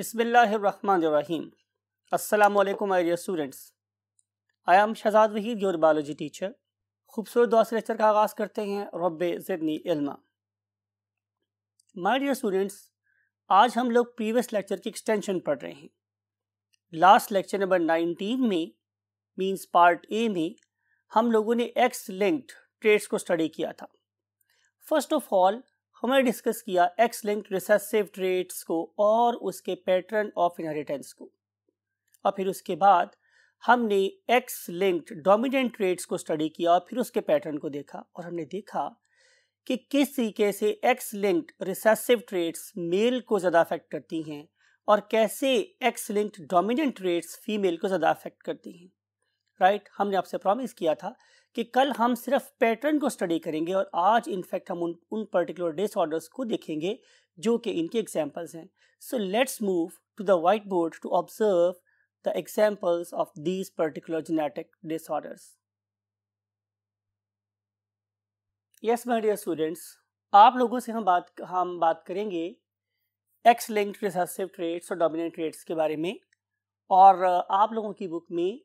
Bismillahirrahmanirrahim. Assalamu alaikum my dear students. I am Shahzad Wahid, your biology teacher. खूबसूरत दुआ से lecture का आगाज़ करते हैं। रब्बे ज़िदनी इल्मा। माय डियर स्टूडेंट्स, आज हम लोग प्रीवियस लेक्चर की एक्सटेंशन पढ़ रहे हैं। लास्ट लेक्चर नंबर 19 में मींस पार्ट ए में हम लोगों ने एक्स लिंक्ड ट्रेड्स को स्टडी किया था। फर्स्ट ऑफ ऑल हमने डिस्कस किया एक्स लिंक्ड रिसेसिव ट्रेड्स को और उसके पैटर्न ऑफ इनहेरिटेंस को, और फिर उसके बाद हमने एक्स लिंक्ड डोमिनेंट ट्रेड्स को स्टडी किया और फिर उसके पैटर्न को देखा। और हमने देखा कि किस तरीके से X linked recessive traits male को ज़्यादा अफेक्ट करती हैं और कैसे X linked dominant traits female को ज़्यादा अफेक्ट करती हैं। राइट, हमने आपसे प्रॉमिस किया था कि कल हम सिर्फ पैटर्न को स्टडी करेंगे और आज इनफैक्ट हम उन पर्टिकुलर डिसऑर्डर्स को देखेंगे जो कि इनके एग्जांपल्स हैं। So let's move to the whiteboard to observe the examples of these particular genetic disorders. Yes my dear students, आप लोगों से हम बात करेंगे एक्स लिंक्ड रिसेसिव ट्रेड्स और डोमिनेंट ट्रेड्स के बारे में। और आप लोगों की बुक में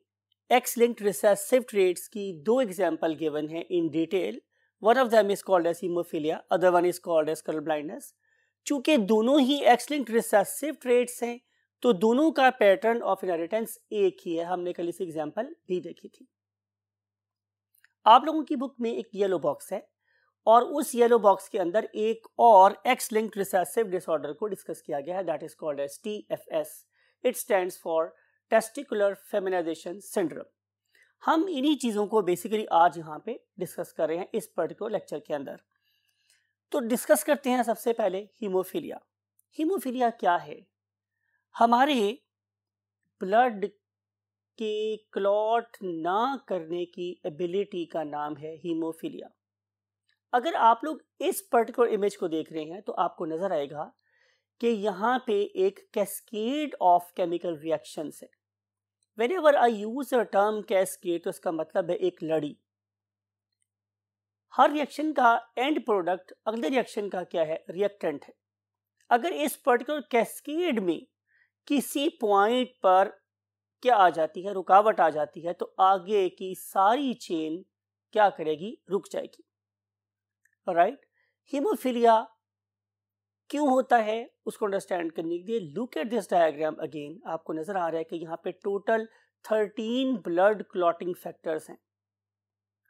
एक्स लिंक्ड रिसेसिव ट्रेड्स की दो एग्जाम्पल गिवन है in detail. One of them is called as haemophilia, other one is called as colour blindness. चूंकि दोनों ही एक्स लिंक्ड रिसेसिव ट्रेड्स हैं तो दोनों का पैटर्न ऑफ इनहेरिटेंस एक ही है। हमने कल इस एग्जाम्पल भी देखी थी। आप लोगों की बुक में एक येलो बॉक्स है और उस येलो बॉक्स के अंदर एक और एक्स लिंक्ड रिसेसिव डिसऑर्डर को डिस्कस किया गया है, that is called as TFS। It stands for testicular feminisation syndrome. हम इन्हीं चीज़ों को बेसिकली आज यहाँ पे डिस्कस कर रहे हैं इस पर्टिकुलर लेक्चर के अंदर। तो डिस्कस करते हैं सबसे पहले हीमोफीलिया। हीमोफीलिया क्या है? हमारे ब्लड के क्लॉट ना करने की एबिलिटी का नाम है हीमोफीलिया। अगर आप लोग इस पर्टिकुलर इमेज को देख रहे हैं तो आपको नजर आएगा कि यहाँ पे एक कैस्केड ऑफ केमिकल रिएक्शंस है। Whenever I use the term cascade तो इसका मतलब है एक लड़ी। हर रिएक्शन का एंड प्रोडक्ट अगले रिएक्शन का क्या है? रिएक्टेंट है। अगर इस पर्टिकुलर कैस्केड में किसी पॉइंट पर क्या आ जाती है, रुकावट आ जाती है, तो आगे की सारी चेन क्या करेगी? रुक जाएगी। राइट, हीमोफीलिया क्यों होता है उसको अंडरस्टैंड करने के लिए look at this diagram again. आपको नजर आ रहा है कि यहाँ पे टोटल 13 ब्लड क्लॉटिंग फैक्टर्स हैं।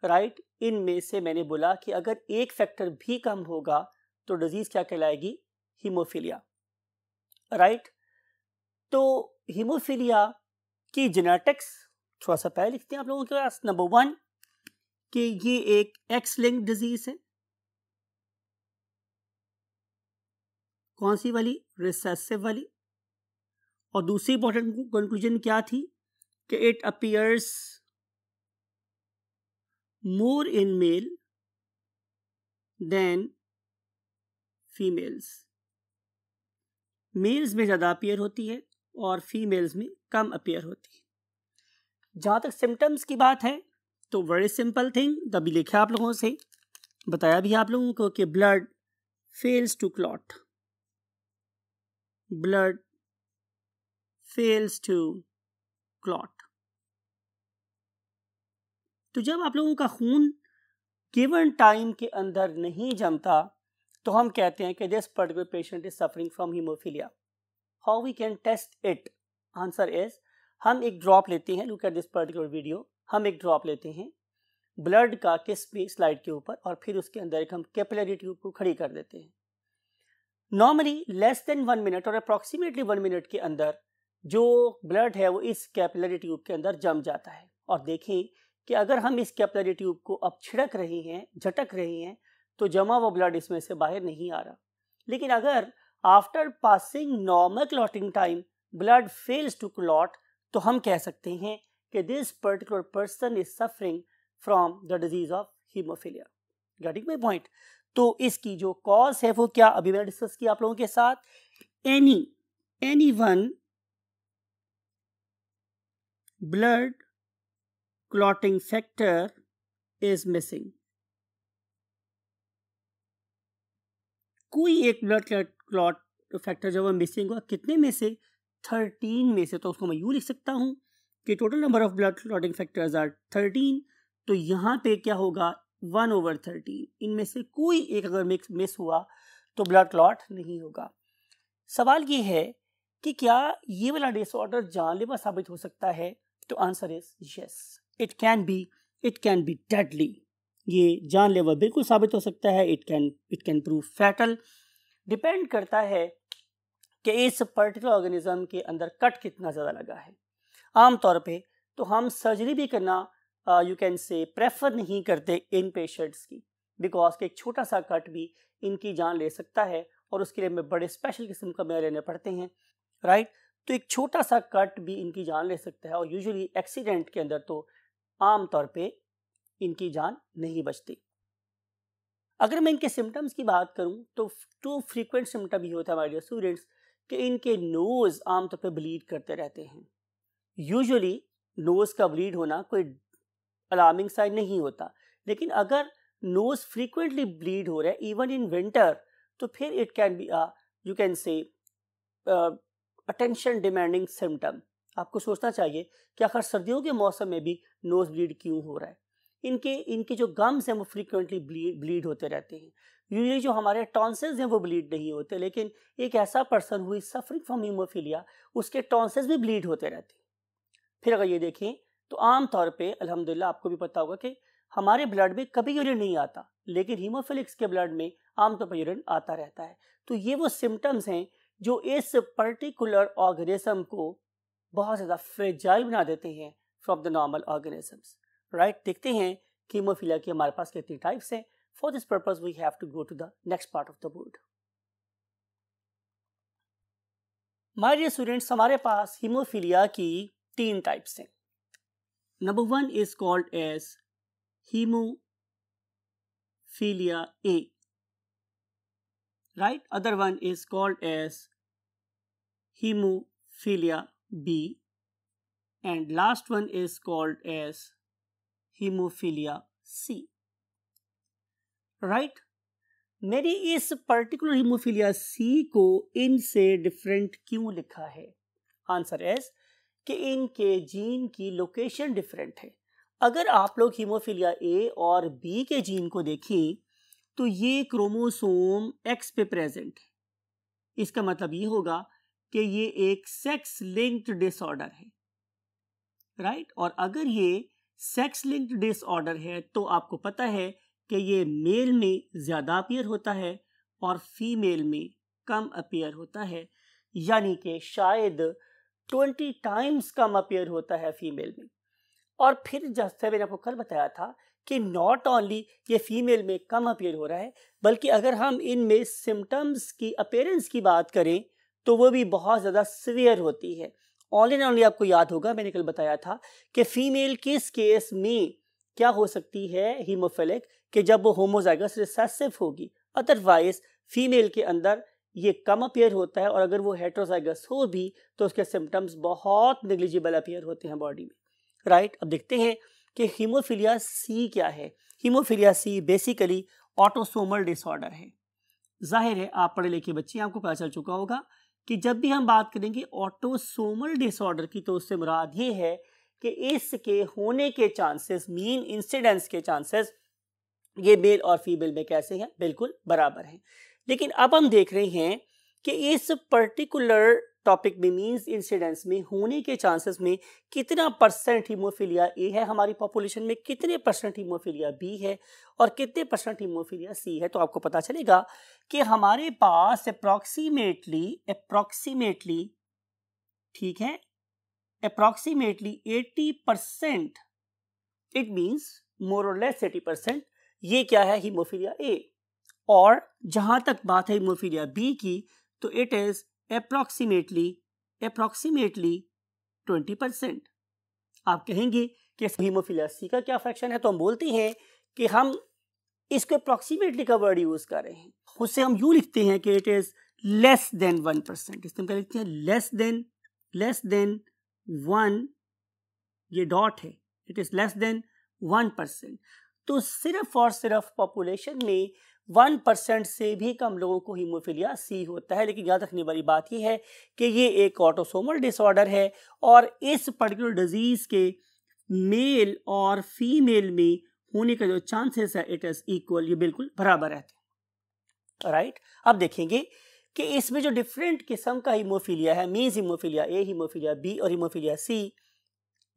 राइट, इनमें से मैंने बोला कि अगर एक फैक्टर भी कम होगा तो डिजीज क्या कहलाएगी? हीमोफीलिया। राइट, तो हीमोफीलिया की जेनेटिक्स थोड़ा सा पहले लिखते हैं आप लोगों के पास। नंबर 1 कि ये एक एक्स लिंक्ड डिजीज है। कौन सी वाली? रिसेसिव वाली। और दूसरी इंपॉर्टेंट कंक्लूजन क्या थी कि it appears more in male than females. Males में ज़्यादा अपीयर होती है और फीमेल्स में कम अपीयर होती है। जहाँ तक सिम्टम्स की बात है तो वेरी सिंपल थिंग, तभी लिखा आप लोगों से, बताया भी आप लोगों को कि blood fails to clot. Blood fails to clot। तो जब आप लोगों का खून गिवन टाइम के अंदर नहीं जमता तो हम कहते हैं कि this particular patient is suffering from haemophilia. How we can test it? Answer is, हम एक ड्रॉप लेते हैं। Look at this particular video. हम एक ड्रॉप लेते हैं ब्लड का किस पे? स्लाइड के ऊपर, और फिर उसके अंदर एक हम कैपिलरी ट्यूब को खड़ी कर देते हैं। नॉर्मली लेस देन 1 मिनट और अप्रॉक्सीमेटली 1 मिनट के अंदर जो ब्लड है वो इस कैपिलरी ट्यूब के अंदर जम जाता है। और देखें कि अगर हम इस कैपिलरी ट्यूब को अब छिड़क रहे हैं, झटक रहे हैं, तो जमा हुआ ब्लड इसमें से बाहर नहीं आ रहा। लेकिन अगर after passing normal clotting time blood fails to clot तो हम कह सकते हैं कि this particular person is suffering from the disease of haemophilia. Getting my point? तो इसकी जो कॉज है वो क्या? अभी मैंने डिस्कस किया आप लोगों के साथ। Any one blood clotting factor is missing. कोई एक ब्लड क्लॉट फैक्टर जब मिसिंग हुआ, कितने में से? 13 में से, तो उसको मैं यूँ लिख सकता हूँ कि total number of blood clotting factors are 13, तो यहाँ पे क्या होगा 1/13, इनमें से कोई एक अगर मिस हुआ तो ब्लड क्लॉट नहीं होगा। सवाल ये है कि क्या ये वाला डिसऑर्डर जानलेवा साबित हो सकता है? तो answer is yes, it can be deadly. ये जानलेवा बिल्कुल साबित हो सकता है। It can prove fatal. Depend करता है कि इस पर्टिकुलर ऑर्गेनिज्म के अंदर कट कितना ज़्यादा लगा है। आमतौर पे तो हम सर्जरी भी करना यू कैन से प्रेफर नहीं करते इन पेशेंट्स की, बिकॉज एक छोटा सा कट भी इनकी जान ले सकता है और उसके लिए हमें बड़े स्पेशल किस्म का मेयर लेने पड़ते हैं, राइट। तो एक छोटा सा कट भी इनकी जान ले सकता है और यूजुअली एक्सीडेंट के अंदर तो आमतौर पे इनकी जान नहीं बचती। अगर मैं इनके सिम्टम्स की बात करूं तो 2 फ्रीक्वेंट सिम्टम ही होता है माय डियर स्टूडेंट्स कि इनके नोज आमतौर पे ब्लीड करते रहते हैं। यूजुअली नोज का ब्लीड होना कोई अलार्मिंग साइन नहीं होता, लेकिन अगर नोज फ्रीक्वेंटली ब्लीड हो रहा है इवन इन विंटर, तो फिर it can be you can say attention demanding symptom. आपको सोचना चाहिए कि आखिर सर्दियों के मौसम में भी नोज ब्लीड क्यों हो रहा है। इनके जो गम्स हैं वो फ्रीक्वेंटली ब्लीड होते रहते हैं। यूजुअली जो हमारे टॉन्सिल्स हैं वो ब्लीड नहीं होते, लेकिन एक ऐसा पर्सन हुई सफरिंग फ्रॉम हीमोफीलिया, उसके टॉन्सिल्स भी ब्लीड होते रहते हैं। फिर अगर ये देखें तो आमतौर पे अल्हम्दुलिल्लाह आपको भी पता होगा कि हमारे ब्लड में कभी यूरिन नहीं आता, लेकिन हीमोफिलिक्स के ब्लड में आमतौर पर यूरिन आता रहता है। तो ये वो सिम्टम्स हैं जो इस पर्टिकुलर ऑर्गेनिज्म को बहुत ज़्यादा फ्रेजाइल बना देते हैं from the normal organisms, right. देखते हैं कि हीमोफीलिया की हमारे पास कितनी टाइप्स हैं। For this purpose we have to go to the next part of the board. My dear students, हमारे पास हीमोफीलिया की 3 टाइप्स हैं। Number 1 is called as hemophilia A, right? Other one is called as hemophilia B, and last one is called as hemophilia C, right? मेरी इस particular haemophilia C को इनसे different क्यों लिखा है? आंसर इज कि इनके जीन की लोकेशन डिफरेंट है। अगर आप लोग हीमोफीलिया ए और बी के जीन को देखें तो ये क्रोमोसोम एक्स पे प्रेजेंट है। इसका मतलब ये होगा कि ये एक सेक्स लिंक्ड डिसऑर्डर है, राइट। और अगर ये सेक्स लिंक्ड डिसऑर्डर है तो आपको पता है कि ये मेल में ज़्यादा अपीयर होता है और फीमेल में कम अपीयर होता है, यानी कि शायद 20 टाइम्स कम अपीयर होता है फीमेल में। और फिर जैसे मैंने आपको कल बताया था कि नॉट ओनली ये फीमेल में कम अपीयर हो रहा है, बल्कि अगर हम इनमें सिम्टम्स की अपीयरेंस की बात करें तो वो भी बहुत ज़्यादा सीवियर होती है। ऑल इन ऑनली आपको याद होगा मैंने कल बताया था कि फीमेल किस केस में क्या हो सकती है हीमोफिलिक, कि जब वो होमोजाइगस रिसेसिव होगी। अदरवाइज फीमेल के अंदर ये कम अपीयर होता है और अगर वो हेटेरोजाइगस हो भी तो उसके सिम्टम्स बहुत नेग्लिजिबल अपीयर होते हैं बॉडी में, राइट। अब देखते हैं कि हीमोफीलिया सी क्या है। Haemophilia see basically autosomal disorder है। जाहिर है आप पढ़े लिखे बच्चे, आपको पता चल चुका होगा कि जब भी हम बात करेंगे ऑटोसोमल डिसऑर्डर की तो उससे मुराद ये है कि इसके होने के चांसेस, मीन इंसिडेंस के चांसेस ये मेल और फीमेल में कैसे हैं, बिल्कुल बराबर हैं। लेकिन अब हम देख रहे हैं कि इस पर्टिकुलर टॉपिक में मींस इंसिडेंस में होने के चांसेस में कितना परसेंट हीमोफीलिया ए है हमारी पॉपुलेशन में, कितने परसेंट हीमोफीलिया बी है और कितने परसेंट हीमोफीलिया सी है। तो आपको पता चलेगा कि हमारे पास अप्रॉक्सीमेटली ठीक है, अप्रॉक्सीमेटली 80%, इट मींस मोर और लेस 80%, ये क्या है हीमोफीलिया ए। और जहां तक बात है हीमोफीलिया बी की तो इट इज अप्रॉक्सीमेटली 20%। आप कहेंगे कि हीमोफीलिया सी का क्या फ्रैक्शन है, तो हम बोलते हैं कि हम इसको अप्रॉक्सीमेटली का वर्ड यूज कर रहे हैं। उससे हम यूं लिखते हैं कि इट इज लेस देन 1%। इसमें क्या लिखते हैं, लेस देन 1, ये डॉट है, इट इज लेस देन 1%। तो सिर्फ और सिर्फ पॉपुलेशन में 1% से भी कम लोगों को हीमोफीलिया सी होता है। लेकिन याद रखने वाली बात यह है कि ये एक ऑटोसोमल डिसऑर्डर है और इस पर्टिकुलर डिजीज के मेल और फीमेल में होने का जो चांसेस है इट इज इक्वल, ये बिल्कुल बराबर रहते हैं। राइट, अब देखेंगे कि इसमें जो डिफरेंट किस्म का हीमोफीलिया है, means haemophilia A, haemophilia B और हीमोफीलिया सी,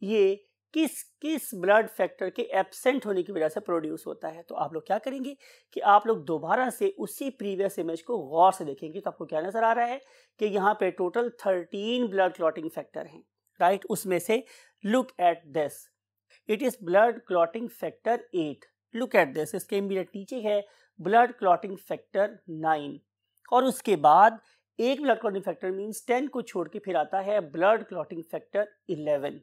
ये किस किस ब्लड फैक्टर के एब्सेंट होने की वजह से प्रोड्यूस होता है। तो आप लोग क्या करेंगे कि आप लोग दोबारा से उसी प्रीवियस इमेज को गौर से देखेंगे तो आपको क्या नजर आ रहा है कि यहाँ पे टोटल 13 ब्लड क्लॉटिंग फैक्टर हैं। राइट, उसमें से look at this, it is blood clotting factor 8। Look at this, इसके इमीडिएट नीचे है ब्लड क्लॉटिंग फैक्टर 9 और उसके बाद एक ब्लड क्लॉटिंग फैक्टर मींस 10 को छोड़ के फिर आता है ब्लड क्लॉटिंग फैक्टर 11।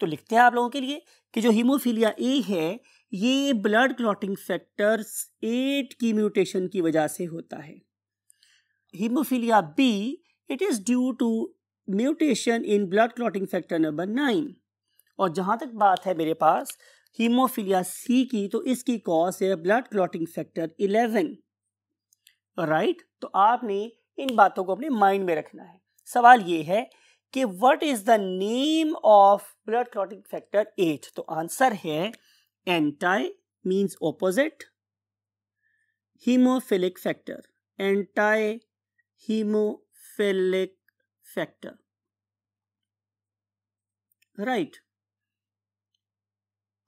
तो लिखते हैं आप लोगों के लिए कि जो हीमोफीलिया ए है ये ब्लड क्लॉटिंग फैक्टर 8 की म्यूटेशन की वजह से होता है। Haemophilia B, it is due to mutation in blood clotting factor number 9। और जहां तक बात है मेरे पास हीमोफीलिया सी की, तो इसकी कॉज है ब्लड क्लॉटिंग फैक्टर 11। राइट, तो आपने इन बातों को अपने माइंड में रखना है। सवाल ये है कि what is the name of blood clotting factor 8? तो आंसर है anti means opposite, haemophilic factor, anti haemophilic factor. Right,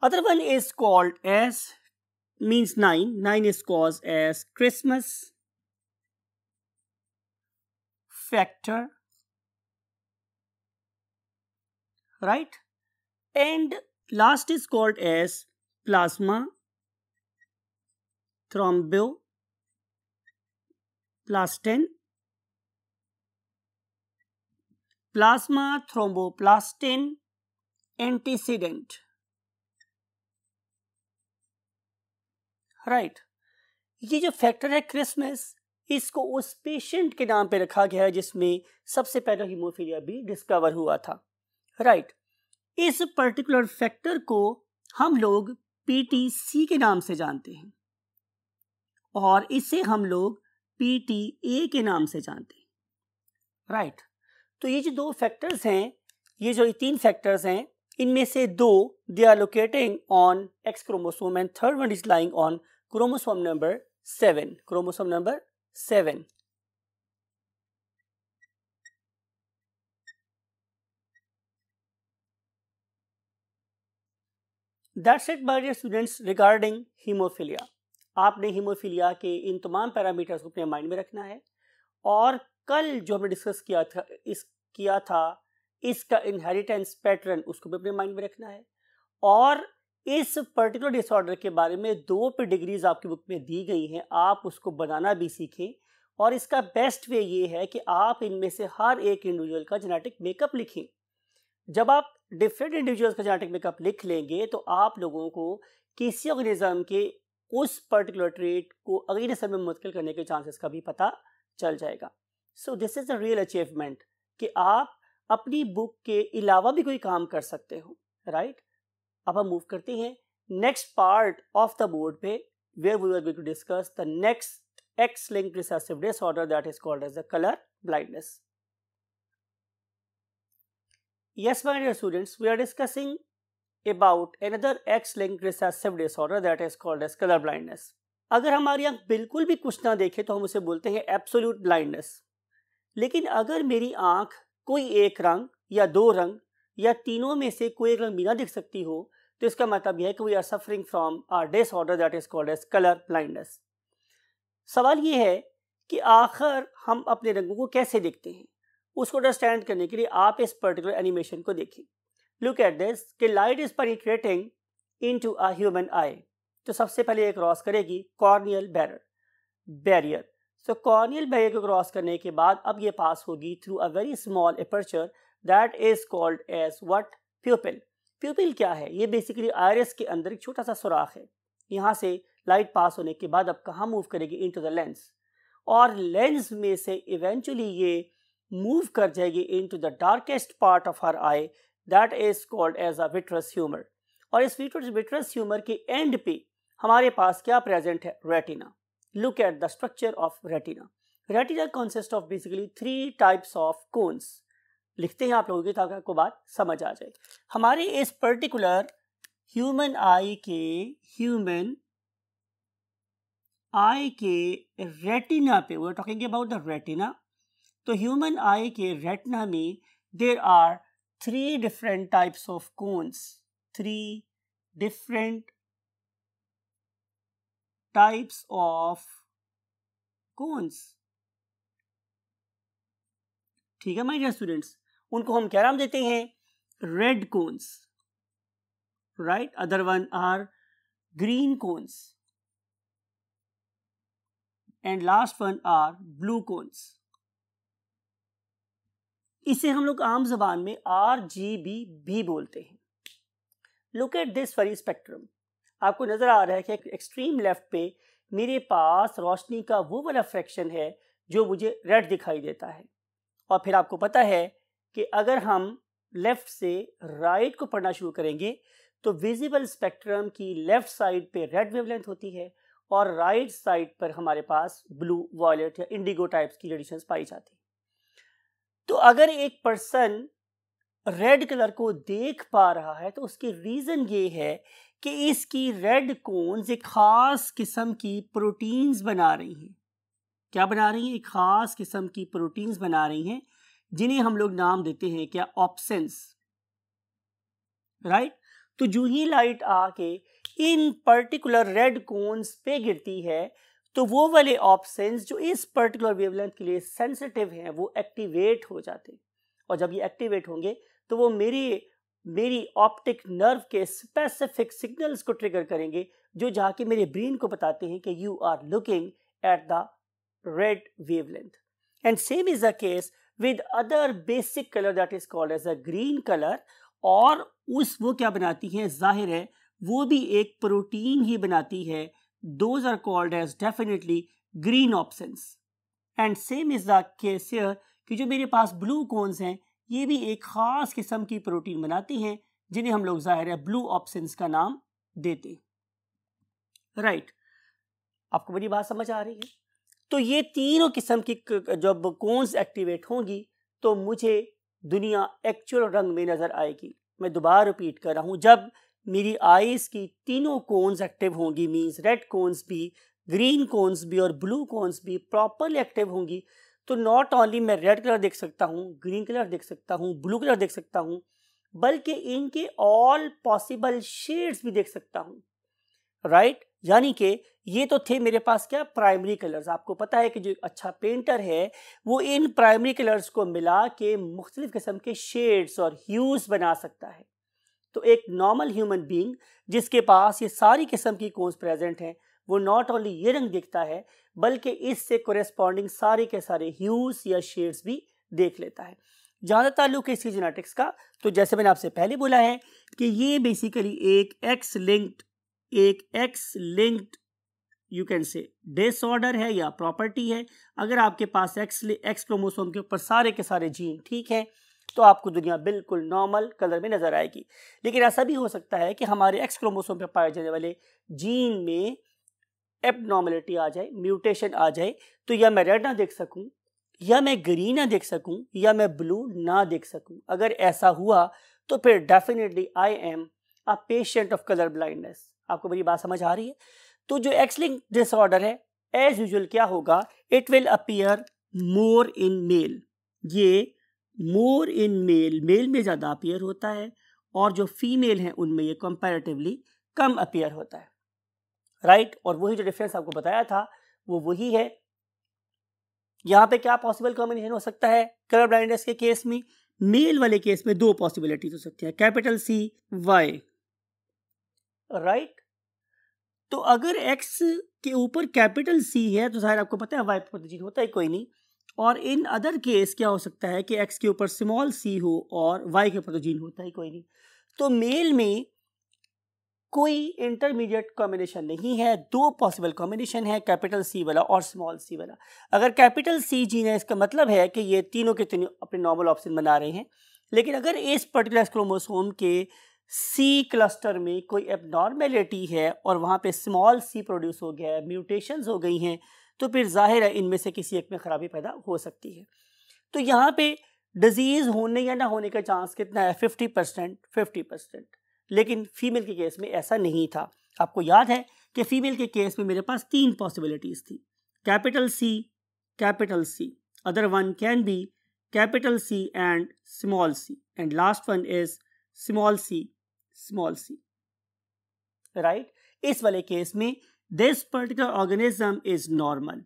other one is called as means 9 is caused as Christmas factor, right, and last is called as plasma thromboplastin, plasma thromboplastin antecedent। Right, ये जो factor है Christmas, इसको उस patient के नाम पे रखा गया है जिसमें सबसे पहले हीमोफीलिया बी डिस्कवर हुआ था। राइट, इस पर्टिकुलर फैक्टर को हम लोग पीटीसी के नाम से जानते हैं और इसे हम लोग पीटीए के नाम से जानते हैं। राइट, तो ये जो दो फैक्टर्स हैं, ये जो 3 फैक्टर्स हैं, इनमें से 2 they are locating on X chromosome and third one is lying on chromosome number 7। Chromosome number 7। That's it my dear students regarding haemophilia. आपने हीमोफीलिया के इन तमाम पैरामीटर्स को अपने माइंड में रखना है और कल जो हमने डिस्कस किया था इसका इनहेरिटेंस पैटर्न, उसको भी अपने माइंड में रखना है। और इस पर्टिकुलर डिसऑर्डर के बारे में 2 पेडिग्रीज आपकी बुक में दी गई हैं, आप उसको बनाना भी सीखें। और इसका बेस्ट वे ये है कि आप इनमें से हर एक इंडिविजुअल का जेनेटिक मेकअप लिखें। जब आप डिफरेंट इंडिविजुअल्स का जेनेटिक मेकअप लिख लेंगे तो आप लोगों को किसी ऑर्गेनिज्म के उस पर्टिकुलर ट्रेट को अगली नस्ल में मुंतकिल करने के चांसेस का भी पता चल जाएगा। So this is a real achievement कि आप अपनी बुक के अलावा भी कोई काम कर सकते हो। राइट, अब हम मूव करते हैं next part of the board पे, where we are going to discuss the next X-linked recessive disorder that is called as the color blindness. Yes, my dear students, we are discussing about another X-linked recessive disorder that is called as color blindness. अगर हमारी आंख बिल्कुल भी कुछ ना देखे तो हम उसे बोलते हैं एब्सोल्यूट ब्लाइंडनेस। लेकिन अगर मेरी आंख कोई एक रंग या 2 रंग या तीनों में से कोई एक रंग भी ना दिख सकती हो तो इसका मतलब यह है कि we are suffering from a disorder that is called as colour blindness. सवाल ये है कि आखिर हम अपने रंगों को कैसे देखते हैं, उसको अंडरस्टैंड करने के लिए आप इस पर्टिकुलर एनिमेशन को देखिए। लुक एट दिस कि light is penetrating into a human eye. तो सबसे पहले ये क्रॉस करेगी corneal barrier. So corneal barrier को क्रॉस करने के बाद अब ये पास होगी through a very small aperture that is called as what, pupil. Pupil क्या है? ये बेसिकली आयरिस के अंदर एक छोटा सा सुराख है। यहाँ से लाइट पास होने के बाद अब कहाँ मूव करेगी? इनटू द लेंस, और लेंस में से इवेंचुअली ये मूव कर जाएगी into the darkest part of her eye that is called as a vitreous humour. और इस विट्रस ह्यूमर के एंड पे हमारे पास क्या प्रेजेंट है? Retina. look at the structure of retina. Retina consists of basically 3 types of cones. लिखते हैं आप लोगों की ताकि आपको बात समझ आ जाए. हमारे इस पर्टिकुलर ह्यूमन आई के रेटिना पे, we are talking about the retina. तो ह्यूमन आई के रेटिना में there are 3 different types of cones. 3 different types of cones. ठीक है माय डियर स्टूडेंट्स, उनको हम क्या नाम देते हैं? Red cones, right. Other one are green cones and last one are blue cones. इसे हम लोग आम जबान में RGB भी बोलते हैं. Look at this very spectrum. आपको नजर आ रहा है कि एक्सट्रीम लेफ्ट पे मेरे पास रोशनी का वो वाला फ्रैक्शन है जो मुझे रेड दिखाई देता है. और फिर आपको पता है कि अगर हम लेफ्ट से राइट को पढ़ना शुरू करेंगे तो विजिबल स्पेक्ट्रम की लेफ्ट साइड पे रेड वेवलेंथ होती है और राइट साइड पर हमारे पास ब्लू, वॉयलेट या इंडिगो टाइप्स की रेडिएशंस पाई जाती है. तो अगर एक पर्सन रेड कलर को देख पा रहा है तो उसकी रीजन ये है कि इसकी रेड कोन्स एक खास किस्म की प्रोटीन्स बना रही हैं. क्या बना रही हैं? एक खास किस्म की प्रोटीन्स बना रही हैं जिन्हें हम लोग नाम देते हैं क्या? ऑप्सेंस, राइट. तो जो ही लाइट आके इन पर्टिकुलर रेड कोन्स पे गिरती है तो वो वाले ऑप्सेंस जो इस पर्टिकुलर वेवलेंथ के लिए सेंसिटिव हैं वो एक्टिवेट हो जाते हैं. और जब ये एक्टिवेट होंगे तो वो मेरी ऑप्टिक नर्व के स्पेसिफिक सिग्नल्स को ट्रिगर करेंगे जो जाके मेरे ब्रेन को बताते हैं कि you are looking at the red wavelength. And same is the case with other basic colour that is called as a green colour. और वो क्या बनाती हैं? जाहिर है वो भी एक प्रोटीन ही बनाती है. Those are called as definitely green opsins. And same is the case here कि जो मेरे पास ब्लू कोन्स हैं ये भी एक खास किस्म की प्रोटीन बनाती हैं जिन्हें हम लोग जाहिर है ब्लू ऑप्सेंस का नाम देते हैं, राइट. आपको मेरी बात समझ आ रही है? तो ये तीनों किस्म की जब कोन्स एक्टिवेट होंगी तो मुझे दुनिया एक्चुअल रंग में नजर आएगी. मैं दोबारा रिपीट कर रहा हूं, जब मेरी आईज की तीनों कोन्स एक्टिव होंगी, मींस रेड कोन्स भी, ग्रीन कोन्स भी और ब्लू कोन्स भी प्रॉपरली एक्टिव होंगी, तो नॉट ओनली मैं रेड कलर देख सकता हूँ, ग्रीन कलर देख सकता हूँ, ब्लू कलर देख सकता हूँ, बल्कि इनके ऑल पॉसिबल शेड्स भी देख सकता हूँ, राइट. यानी कि ये तो थे मेरे पास क्या? Primary colours. आपको पता है कि जो अच्छा पेंटर है वो इन प्राइमरी कलर्स को मिला के मुख्तलिफ किस्म के शेड्स और ह्यूज बना सकता है. तो एक नॉर्मल ह्यूमन बीइंग जिसके पास ये सारी किस्म की कोन्स प्रेजेंट हैं वो नॉट ओनली ये रंग दिखता है बल्कि इससे कोरेस्पॉन्डिंग सारे के सारे ह्यूज या शेड्स भी देख लेता है. जहाँ ताल्लुक है इसकी जेनेटिक्स का, तो जैसे मैंने आपसे पहले बोला है कि ये बेसिकली एक x linked you can say disorder है या प्रॉपर्टी है. अगर आपके पास एक्स क्रोमोसोम के ऊपर सारे के सारे जीन ठीक हैं तो आपको दुनिया बिल्कुल नॉर्मल कलर में नजर आएगी. लेकिन ऐसा भी हो सकता है कि हमारे एक्स क्रोमोसोम पर पाए जाने वाले जीन में एबनॉर्मलिटी आ जाए, म्यूटेशन आ जाए, तो या मैं रेड ना देख सकूं, या मैं ग्रीन ना देख सकूं, या मैं ब्लू ना देख सकूं. अगर ऐसा हुआ तो फिर definitely I am a patient of colour blindness. आपको मेरी बात समझ आ रही है? तो जो एक्स लिंक्ड डिसऑर्डर है एज यूजुअल क्या होगा? It will appear more in male. ये मोर इन मेल में ज़्यादा अपीयर होता है और जो फीमेल हैं उनमें ये कंपैरेटिवली कम अपीयर होता है, राइट. और वही जो डिफरेंस आपको बताया था वो वही है. यहाँ पे क्या पॉसिबल कॉम्बिनेशन हो सकता है कलर ब्लाइंडनेस के केस में? मेल वाले केस में 2 पॉसिबिलिटीज हो सकती है, कैपिटल C Y, राइट. तो अगर X के ऊपर कैपिटल C है तो जाहिर आपको पता है Y पर जीन होता है कोई नहीं. और इन अदर केस क्या हो सकता है कि X के ऊपर स्मॉल c हो और Y के ऊपर तो जीन होता ही कोई नहीं. तो मेल में कोई इंटरमीडिएट कॉम्बिनेशन नहीं है. 2 पॉसिबल कॉम्बिनेशन है, कैपिटल C वाला और स्मॉल c वाला. अगर कैपिटल C जीन है इसका मतलब है कि ये तीनों के तीनों अपने नॉर्मल ऑप्शन बना रहे हैं. लेकिन अगर इस पर्टिकुलर क्रोमोसोम के सी क्लस्टर में कोई एबनॉर्मेलिटी है और वहाँ पे स्मॉल सी प्रोड्यूस हो गया है, म्यूटेशंस हो गई हैं, तो फिर जाहिर है इनमें से किसी एक में खराबी पैदा हो सकती है। तो यहाँ पे डिजीज़ होने या ना होने का चांस कितना है? 50%, 50%। लेकिन फीमेल के केस में ऐसा नहीं था। आपको याद है कि फीमेल के केस में मेरे पास 3 पॉसिबिलिटीज़ थी, capital C, other one can be capital C and small C, and last one is small C, right. इस वाले केस में this particular organism is normal.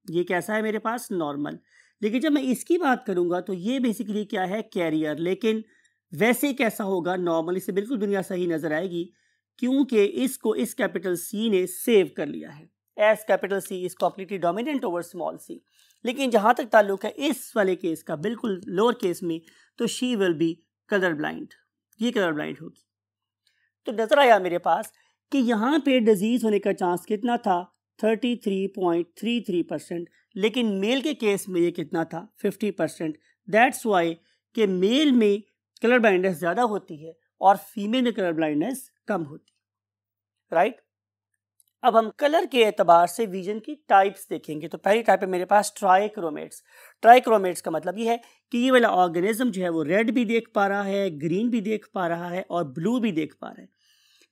ये कैसा है मेरे पास? नॉर्मल। लेकिन जब मैं इसकी बात करूंगा तो ये बेसिकली क्या है? कैरियर। लेकिन वैसे कैसा होगा? नॉर्मल। इससे बिल्कुल दुनिया सही नजर आएगी क्योंकि इसको इस कैपिटल सी ने सेव कर लिया है, as capital C is completely dominant over small C. लेकिन जहां तक ताल्लुक है इस वाले केस का, बिल्कुल लोअर केस में, तो she will be colour blind. ये कलर ब्लाइंड होगी। तो नजर आया मेरे पास कि यहाँ पे डिजीज होने का चांस कितना था? 33.33%। लेकिन मेल के केस में ये कितना था? 50%। दैट्स वाई कि मेल में कलर ब्लाइंडनेस ज़्यादा होती है और फीमेल में कलर ब्लाइंडनेस कम होती है, राइट। अब हम कलर के एतबार से विजन की टाइप्स देखेंगे। तो पहली टाइप है मेरे पास ट्राइक्रोमेट्स। ट्राइक्रोमेट्स का मतलब ये है कि ये वाला ऑर्गेनिज्म जो है वो रेड भी देख पा रहा है, ग्रीन भी देख पा रहा है और ब्लू भी देख पा रहा है।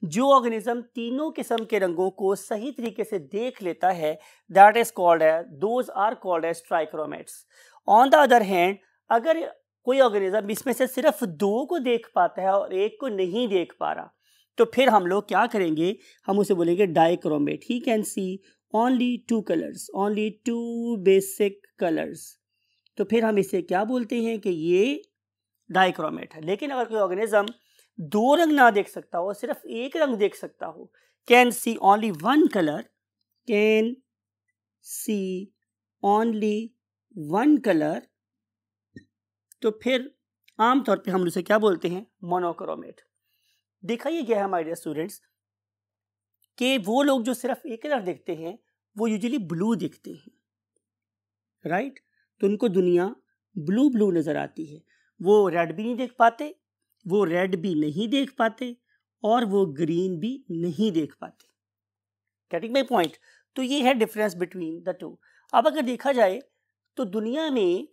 जो ऑर्गेनिज्म तीनों किस्म के रंगों को सही तरीके से देख लेता है, दैट इज कॉल्ड है, those are called as trichromats. On the other hand, अगर कोई ऑर्गेनिज्म इसमें से सिर्फ 2 को देख पाता है और 1 को नहीं देख पा रहा, तो फिर हम लोग क्या करेंगे? हम उसे बोलेंगे dichromate. He can see only 2 colours, only 2 basic colours. तो फिर हम इसे क्या बोलते हैं कि ये डाइक्रोमेट है। लेकिन अगर कोई ऑर्गेनिज्म 2 रंग ना देख सकता हो, सिर्फ 1 रंग देख सकता हो, can see only 1 colour, can see only 1 colour, तो फिर आमतौर पे हम उसे क्या बोलते हैं? मोनोक्रोमेट। देखा ये गया है माय डियर स्टूडेंट्स कि वो लोग जो सिर्फ 1 कलर देखते हैं वो यूजुअली ब्लू दिखते हैं, राइट। तो उनको दुनिया ब्लू ब्लू नजर आती है। वो रेड भी नहीं देख पाते, वो रेड भी नहीं देख पाते और वो ग्रीन भी नहीं देख पाते। Getting my point? तो ये है डिफरेंस बिटवीन द टू। अब अगर देखा जाए तो दुनिया में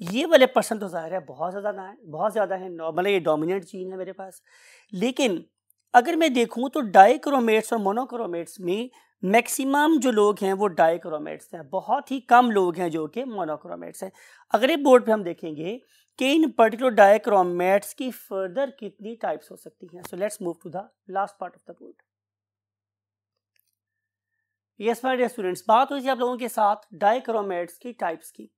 ये वाले पर्सन तो जाहिर है बहुत ज़्यादा है, नॉर्मल है, ये डोमिनेंट जीन है मेरे पास। लेकिन अगर मैं देखूं तो डाइक्रोमेट्स और मोनोक्रोमेट्स में मैक्सिमम जो लोग हैं वो डाइक्रोमेट्स हैं, बहुत ही कम लोग हैं जो कि मोनोक्रोमेट्स हैं। अगले बोर्ड पे हम देखेंगे कि इन पर्टिकुलर डाइक्रोमेट्स की फर्दर कितनी टाइप्स हो सकती हैं। So let's move to the last part of the board. Yes my dear students, बात हुई थी आप लोगों के साथ डाइक्रोमेट्स की टाइप्स की।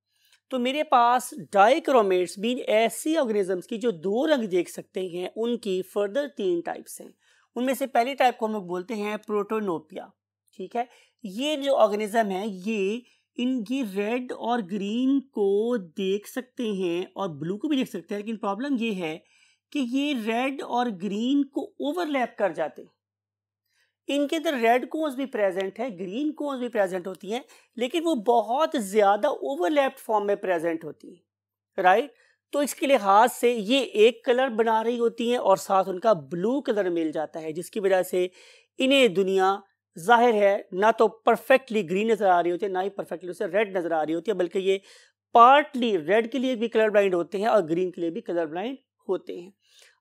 तो मेरे पास डाइक्रोमेट्स भी ऐसी ऑर्गेनिजम्स की जो 2 रंग देख सकते हैं, उनकी फर्दर 3 टाइप्स हैं। उनमें से पहली टाइप को हम लोग बोलते हैं प्रोटोनोपिया, ठीक है। ये जो ऑर्गेनिज्म है ये रेड और ग्रीन को देख सकते हैं और ब्लू को भी देख सकते हैं, लेकिन प्रॉब्लम ये है कि ये रेड और ग्रीन को ओवरलैप कर जाते हैं। इनके अंदर रेड कोन्स भी प्रेजेंट है, ग्रीन कोन्स भी प्रेजेंट होती हैं, लेकिन वो बहुत ज्यादा ओवरलैप्ड फॉर्म में प्रेजेंट होती है, राइट। तो इसके लिहाज से ये एक कलर बना रही होती हैं और साथ उनका ब्लू कलर मिल जाता है, जिसकी वजह से इन्हें दुनिया जाहिर है ना तो परफेक्टली ग्रीन नजर आ रही होती है, ना ही परफेक्टली उसे रेड नजर आ रही होती है, बल्कि ये पार्टली रेड के लिए भी कलर ब्लाइंड होते हैं और ग्रीन के लिए भी कलर ब्लाइंड होते हैं।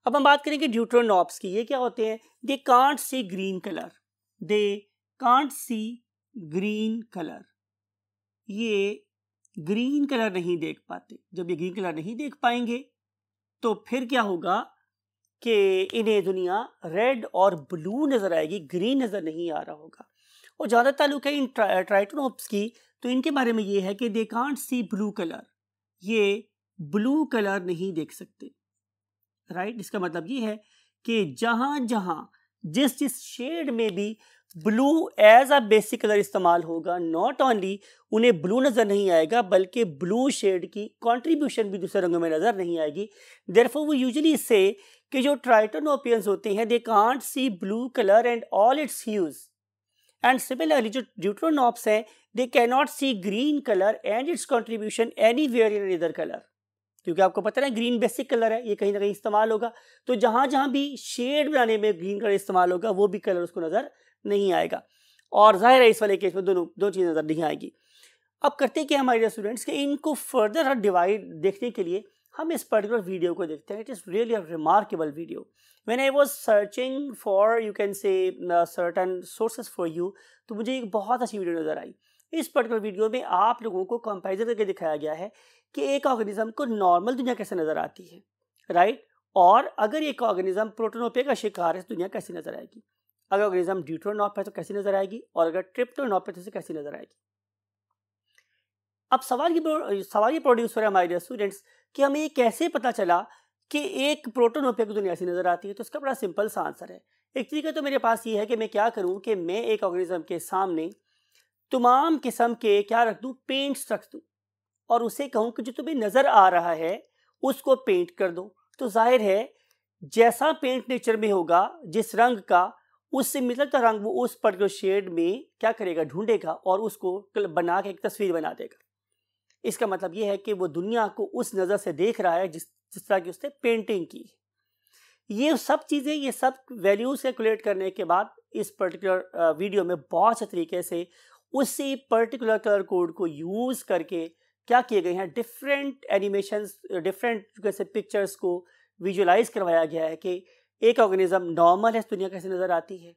अब हम बात करेंगे ड्यूटेरोनॉप्स की। ये क्या होते हैं? They can't C green colour, they can't C green colour. ये ग्रीन कलर नहीं देख पाते। जब ये ग्रीन कलर नहीं देख पाएंगे तो फिर क्या होगा कि इन्हें दुनिया रेड और ब्लू नजर आएगी, ग्रीन नजर नहीं आ रहा होगा। और ज़्यादा ताल्लुक है इन ट्राइटोनॉप्स की, तो इनके बारे में ये है कि दे कांट सी ब्लू कलर, ये ब्लू कलर नहीं देख सकते, राइट। इसका मतलब ये है कि जहां जहां जिस शेड में भी blue as a basic colour इस्तेमाल होगा, नॉट ओनली उन्हें ब्लू नजर नहीं आएगा बल्कि ब्लू शेड की कंट्रीब्यूशन भी दूसरे रंगों में नजर नहीं आएगी। देयरफॉर वो यूजुअली से कि जो ट्राइटोनोपियंस होते हैं they can't see blue colour and all its hues, and similarly जो ड्यूटेरोनॉप्स हैं they can not see green colour and its contribution anywhere in other colour, क्योंकि आपको पता है ग्रीन बेसिक कलर है, ये कहीं ना कहीं इस्तेमाल होगा, तो जहां जहां भी शेड बनाने में ग्रीन कलर इस्तेमाल होगा वो भी कलर उसको नजर नहीं आएगा, और जाहिर है इस वाले केस में दो चीज़ें नजर नहीं आएगी। अब करते क्या हमारे स्टूडेंट्स के इनको फर्दर डिवाइड देखने के लिए हम इस पर्टिकुलर वीडियो को देखते हैं। It is really a remarkable video. When I was searching for you can say certain sources for you, तो मुझे एक बहुत अच्छी वीडियो नज़र आई। इस पर्टिकुलर वीडियो में आप लोगों को कंपैरिजन करके दिखाया गया है कि एक ऑर्गेनिज्म को नॉर्मल दुनिया कैसे नज़र आती है, राइट, और अगर एक ऑर्गेनिज्म प्रोटोनोपिया का शिकार है तो दुनिया कैसी नज़र आएगी, अगर ऑर्गेनिज्म ड्यूटेरोनॉप है तो कैसी नज़र आएगी, और अगर ट्रिप्टोनॉप है तो कैसी नज़र आएगी। अब सवाल ये प्रोड्यूस हो रहा है हमारे स्टूडेंट्स कि हमें ये कैसे पता चला कि एक प्रोटोनोपिया की दुनिया ऐसी नज़र आती है। तो इसका बड़ा सिंपल सा आंसर है। एक तरीका तो मेरे पास ये है कि मैं क्या करूँ कि मैं एक ऑर्गेनिज्म के सामने तमाम किस्म के क्या रख दूँ, पेंट्स रख दूँ, और उसे कहूँ कि जो तुम्हें नज़र आ रहा है उसको पेंट कर दो। तो जाहिर है जैसा पेंट नेचर में होगा, जिस रंग का, उससे मिलता रंग वो उस पर्टिकुलर शेड में क्या करेगा, ढूंढेगा और उसको बना के एक तस्वीर बना देगा। इसका मतलब ये है कि वो दुनिया को उस नज़र से देख रहा है जिस तरह की उसने पेंटिंग की। ये सब चीज़ें, ये सब वैल्यूज कैलकुलेट करने के बाद इस पर्टिकुलर वीडियो में बहुत से तरीके से उसी पर्टिकुलर कलर कोड को यूज़ करके क्या किए गए हैं, डिफरेंट एनिमेशंस, डिफरेंट जैसे पिक्चर्स को विजुअलाइज करवाया गया है कि एक ऑर्गेनिज्म नॉर्मल है, दुनिया कैसे नज़र आती है,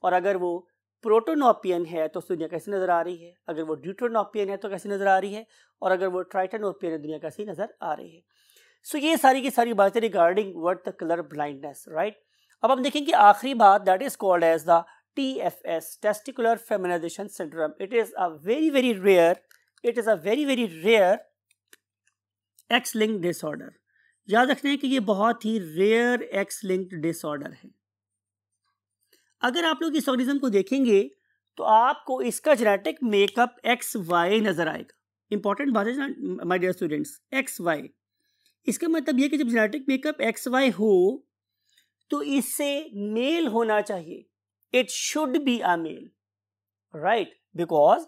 और अगर वो प्रोटोनोपियन है तो दुनिया कैसी नज़र आ रही है, अगर वो ड्यूटेरोनोपियन है तो कैसी नज़र आ रही है, और अगर वो ट्राइटेनोपियन है दुनिया कैसी नज़र आ रही है। सो ये सारी की सारी बातें regarding what the colour blindness, right. अब हम देखेंगे आखिरी बात, that is called as the TFS, testicular feminisation syndrome. It is a very very rare X linked disorder. याद रखना है कि ये बहुत ही रेयर एक्स लिंक्ड डिसऑर्डर है। अगर आप लोग इस ऑर्गेनिज्म को देखेंगे तो आपको इसका जेनेटिक मेकअप XY नजर आएगा। इंपॉर्टेंट बात है ना माय डियर स्टूडेंट्स, XY। इसका मतलब ये कि जब जेनेटिक मेकअप XY हो तो इससे मेल होना चाहिए, it should be a male, right, because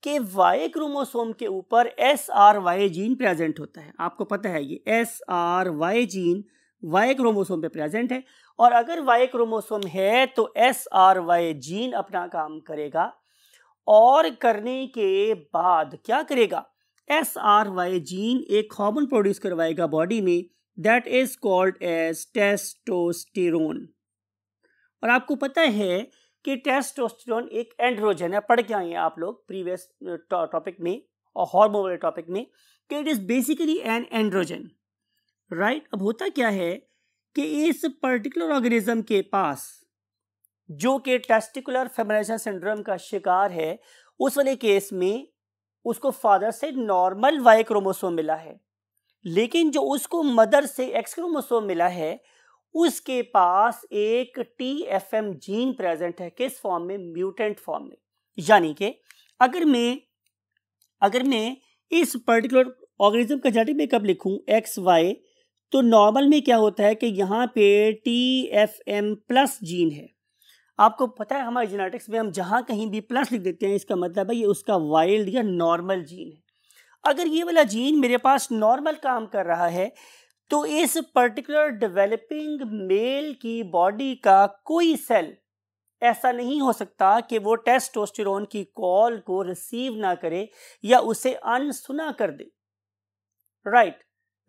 कि Y क्रोमोसोम के ऊपर SRY जीन प्रेजेंट होता है। आपको पता है ये SRY जीन Y क्रोमोसोम पे प्रेजेंट है, और अगर Y क्रोमोसोम है तो SRY जीन अपना काम करेगा, और करने के बाद क्या करेगा, SRY जीन एक हार्मोन प्रोड्यूस करवाएगा बॉडी में, that is called as testosterone. और आपको पता है कि टेस्टोस्टेरोन एक एंड्रोजन है, पढ़ के आए हैं आप लोग प्रीवियस टॉपिक में और हार्मोन वाले टॉपिक में, कि it is basically an androgen, right. अब होता क्या है कि इस पर्टिकुलर ऑर्गेनिज्म के पास जो कि टेस्टिकुलर फेमिनाइजेशन सिंड्रोम का शिकार है, उस वाले केस में उसको फादर से नॉर्मल Y क्रोमोसोम मिला है, लेकिन जो उसको मदर से X क्रोमोसोम मिला है उसके पास एक TFM जीन प्रेजेंट है। किस फॉर्म में, म्यूटेंट फॉर्म में। यानी कि अगर मैं इस पर्टिकुलर ऑर्गेनिज्म का जेनेटिक मेकअप लिखूं XY, तो नॉर्मल में क्या होता है कि यहाँ पे TFM प्लस जीन है। आपको पता है हमारे जेनेटिक्स में हम जहाँ कहीं भी प्लस लिख देते हैं, इसका मतलब है ये उसका वाइल्ड या नॉर्मल जीन है। अगर ये वाला जीन मेरे पास नॉर्मल काम कर रहा है तो इस पर्टिकुलर डेवलपिंग मेल की बॉडी का कोई सेल ऐसा नहीं हो सकता कि वो टेस्टोस्टेरोन की कॉल को रिसीव ना करे या उसे अनसुना कर दे, राइट।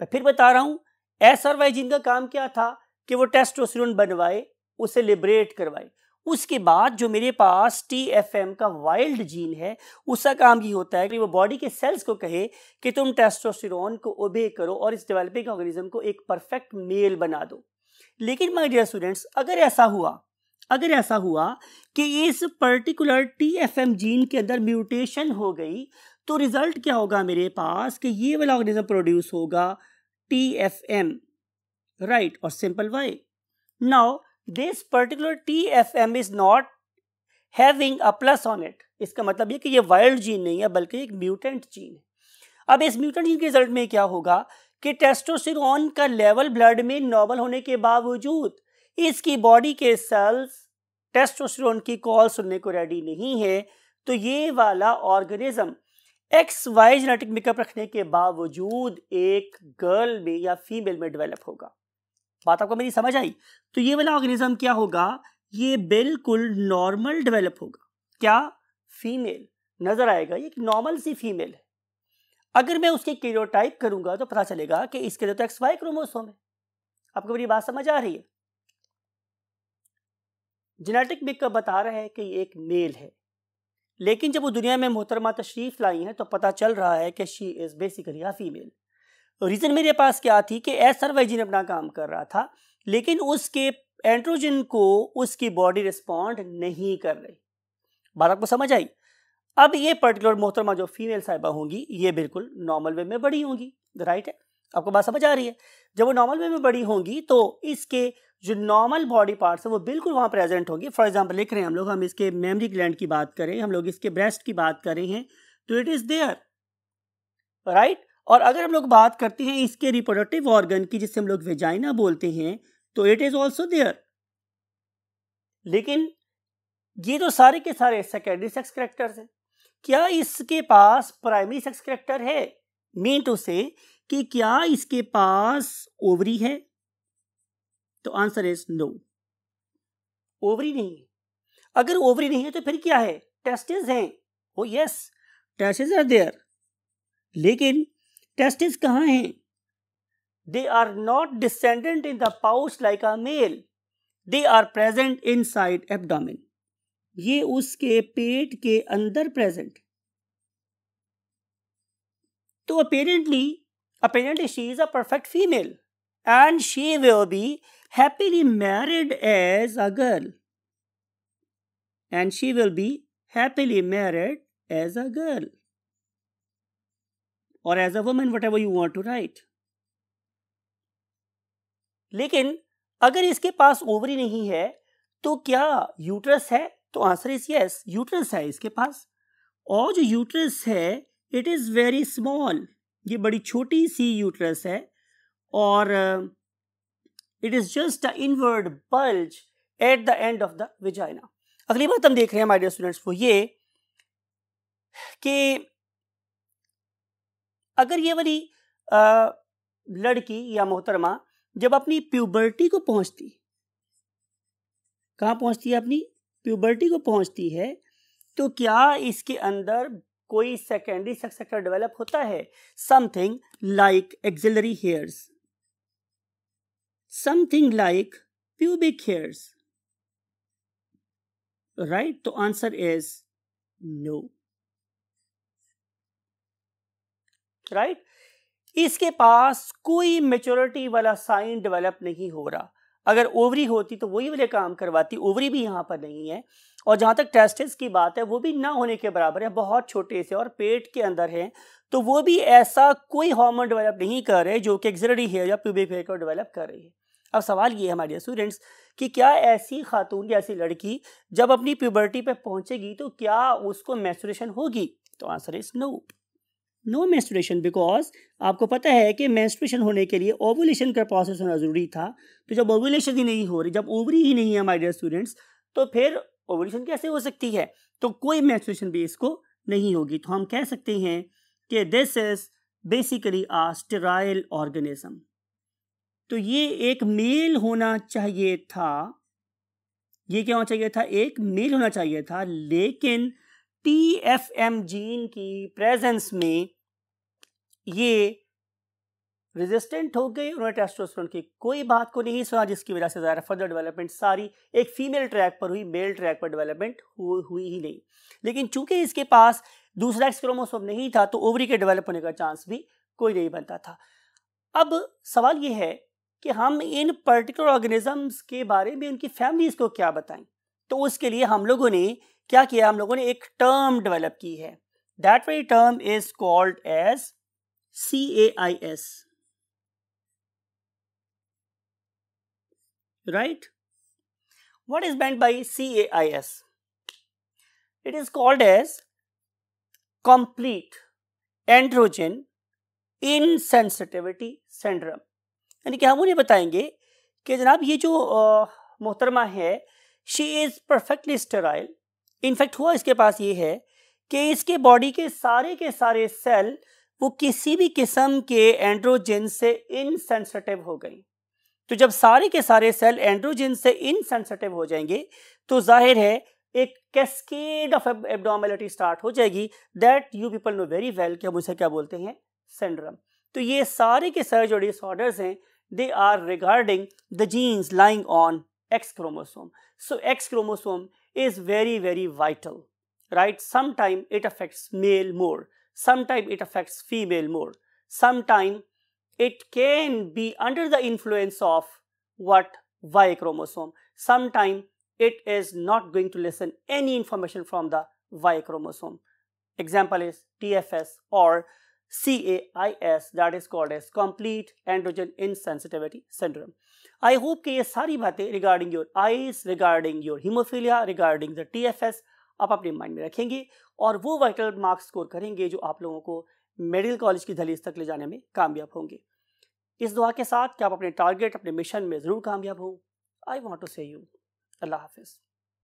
मैं फिर बता रहा हूं, SRY जीन का काम क्या था कि वो टेस्टोस्टेरोन बनवाए, उसे लिबरेट करवाए। उसके बाद जो मेरे पास TFM का वाइल्ड जीन है, उसका काम ये होता है कि वो बॉडी के सेल्स को कहे कि तुम टेस्टोस्टेरोन को ओबे करो और इस डेवलपिंग ऑर्गेनिज्म को एक परफेक्ट मेल बना दो। लेकिन माय डियर स्टूडेंट्स, अगर ऐसा हुआ कि इस पर्टिकुलर TFM जीन के अंदर म्यूटेशन हो गई, तो रिजल्ट क्या होगा मेरे पास कि ये वाला ऑर्गेनिज्म प्रोड्यूस होगा TFM, राइट, और simple Y। Now this particular TFM is not having a plus on it। इसका मतलब ये कि ये वाइल्ड जीन नहीं है बल्कि एक म्यूटेंट जीन है। अब इस म्यूटेंट जीन के रिजल्ट में क्या होगा कि टेस्टोस्टेरोन का लेवल ब्लड में नॉर्मल होने के बावजूद इसकी बॉडी के सेल्स टेस्टोस्टेरोन की कॉल सुनने को रेडी नहीं है, तो ये वाला organism X Y genetic makeup रखने के बावजूद एक गर्ल में या फीमेल में डेवलप होगा। बात आपको मेरी समझ आई? तो ये वाला ऑर्गेनिज्म क्या होगा, ये बिल्कुल नॉर्मल डेवलप होगा। क्या? फीमेल नजर आएगा, ये नॉर्मल सी फीमेल है। अगर मैं उसके कैरियोटाइप करूंगा तो पता चलेगा कि इसके तो एक्स वाई क्रोमोसोम है। आपको मेरी बात समझ आ रही है? जेनेटिक मेकअप बता रहा है कि ये एक मेल है, लेकिन जब वो दुनिया में मोहतरमा तशरीफ लाई है तो पता चल रहा है कि she is basically a female. Reason मेरे पास क्या थी कि एसआरवाई जीन अपना काम कर रहा था, लेकिन उसके एंड्रोजन को उसकी बॉडी रिस्पॉन्ड नहीं कर रही। बात आपको समझ आई? अब ये पर्टिकुलर मोहतरमा जो फीमेल साहिबा होंगी ये बिल्कुल नॉर्मल वे में बड़ी होंगी, राइट है? आपको बात समझ आ रही है? जब वो नॉर्मल वे में बड़ी होंगी तो इसके जो नॉर्मल बॉडी पार्ट्स है वो बिल्कुल वहाँ प्रेजेंट होंगी। फॉर एग्जांपल लिख रहे हैं हम इसके मेमरी ग्लैंड की बात करें, हम लोग इसके ब्रेस्ट की बात कर रहे हैं, तो इट इज देयर, राइट? और अगर हम लोग बात करते हैं इसके रिप्रोडक्टिव ऑर्गन की जिसे हम लोग वेजाइना बोलते हैं, तो इट इज ऑल्सो देयर। लेकिन ये तो सारे के सारे सेकेंडरी सेक्स कैरेक्टर्स हैं। क्या इसके पास प्राइमरी सेक्स कैरेक्टर है? मीन टू से कि क्या इसके पास ओवरी है? तो आंसर इज नो, ओवरी नहीं है। अगर ओवरी नहीं है तो फिर क्या है? टेस्टिस हैं। Oh yes, testis are there, लेकिन टेस्टिस कहाँ हैं? They are not descendant in the pouch like a male, they are present inside abdomen. ये उसके पेट के अंदर प्रेजेंट। तो apparently she is a perfect female and she will be happily married as a girl, and she will be happily married as a girl or as a woman, whatever you want to write. लेकिन अगर इसके पास ovary नहीं है तो क्या uterus है? तो answer is yes, uterus है इसके पास। और जो यूट्रस है इट इज वेरी स्मॉल, ये बड़ी छोटी सी यूट्रस है, और it is just a inward bulge at the end of the vagina. अगली बात हम देख रहे हैं माय डियर स्टूडेंट्स वो ये कि अगर ये वाली लड़की या मोहतरमा जब अपनी प्यूबर्टी को पहुंचती, कहाँ पहुंचती है? अपनी प्यूबर्टी को पहुंचती है, तो क्या इसके अंदर कोई सेकेंडरी सेक्स कैरेक्टर डेवलप होता है? Something like axillary hairs, something like pubic hairs, right? तो आंसर इज नो, राइट? इसके पास कोई मेच्योरिटी वाला साइन डेवलप नहीं हो रहा। अगर ओवरी होती तो वही वाले काम करवाती, ओवरी भी यहाँ पर नहीं है, और जहाँ तक टेस्टिस की बात है वो भी ना होने के बराबर है, बहुत छोटे से और पेट के अंदर है, तो वो भी ऐसा कोई हार्मोन डेवलप नहीं कर रहे जो कि एक्सिलरी हेयर या प्यूबिक हेयर को डेवलप कर रही है। अब सवाल ये है हमारे स्टूडेंट्स कि क्या ऐसी खातून या ऐसी लड़की जब अपनी प्यूबर्टी पे पहुंचेगी तो क्या उसको मेंस्ट्रुएशन होगी? तो answer is no, no menstruation, because आपको पता है कि मेंस्ट्रुएशन होने के लिए ओवुलेशन का प्रोसेस होना जरूरी था। तो जब ओवुलेशन ही नहीं हो रही, जब ओवरी ही नहीं है माय डियर स्टूडेंट्स, तो फिर ओवुलेशन कैसे हो सकती है? तो कोई मेंस्ट्रुएशन भी इसको नहीं होगी। तो हम कह सकते हैं कि this is basically a sterile organism. तो ये एक मेल होना चाहिए था, ये क्या होना चाहिए था? एक मेल होना चाहिए था, लेकिन TFM जीन की प्रेजेंस में ये रेजिस्टेंट हो गई, उन्होंने टेस्टोस्टेरोन की कोई बात को नहीं सुना, जिसकी वजह से ज़्यादा फर्दर डेवलपमेंट सारी एक फीमेल ट्रैक पर हुई, मेल ट्रैक पर डेवलपमेंट हुई ही नहीं। लेकिन चूंकि इसके पास दूसरा एक्स क्रोमोसोम नहीं था तो ओवरी के डेवलप होने का चांस भी कोई नहीं बनता था। अब सवाल ये है कि हम इन पर्टिकुलर ऑर्गेनिजम्स के बारे में उनकी फैमिलीज को क्या बताएं। तो उसके लिए हम लोगों ने क्या किया? हम लोगों ने एक टर्म डेवलप की है। That very term is called as CAIS, right? What is meant by CAIS? It is called as complete androgen insensitivity syndrome। यानी कि हम उन्हें बताएंगे कि जनाब ये जो मोहतरमा है she is perfectly sterile. In fact हुआ इसके पास ये है कि इसके बॉडी के सारे सेल वो किसी भी किस्म के एंड्रोजन से इनसेंसिटिव हो गई। तो जब सारे के सारे सेल एंड्रोजन से इनसेंसिटिव हो जाएंगे तो जाहिर है एक कैस्केड ऑफ एब्नॉर्मेलिटी स्टार्ट हो जाएगी, that you people know very well कि हम उसे क्या बोलते हैं, सिंड्रोम। तो ये सारे के सारे जो डिसऑर्डर्स हैं they are regarding the genes lying on X chromosome. So X chromosome is very vital, right? Sometime it affects male more, sometime it affects female more, sometime it can be under the influence of what, Y chromosome, sometime it is not going to listen any information from the Y chromosome. Example is TFS or CAIS, that is called as complete androgen insensitivity syndrome. I hope कि ये सारी बातें regarding your eyes, regarding your haemophilia, regarding the TFS आप अपने mind में रखेंगे और वो वाइटल मार्क्स स्कोर करेंगे जो आप लोगों को मेडिकल कॉलेज की दहलीज तक ले जाने में कामयाब होंगे। इस दुआ के साथ कि आप अपने टारगेट, अपने मिशन में ज़रूर कामयाब हों। आई वॉन्ट टू से यू अल्लाह हाफिज़।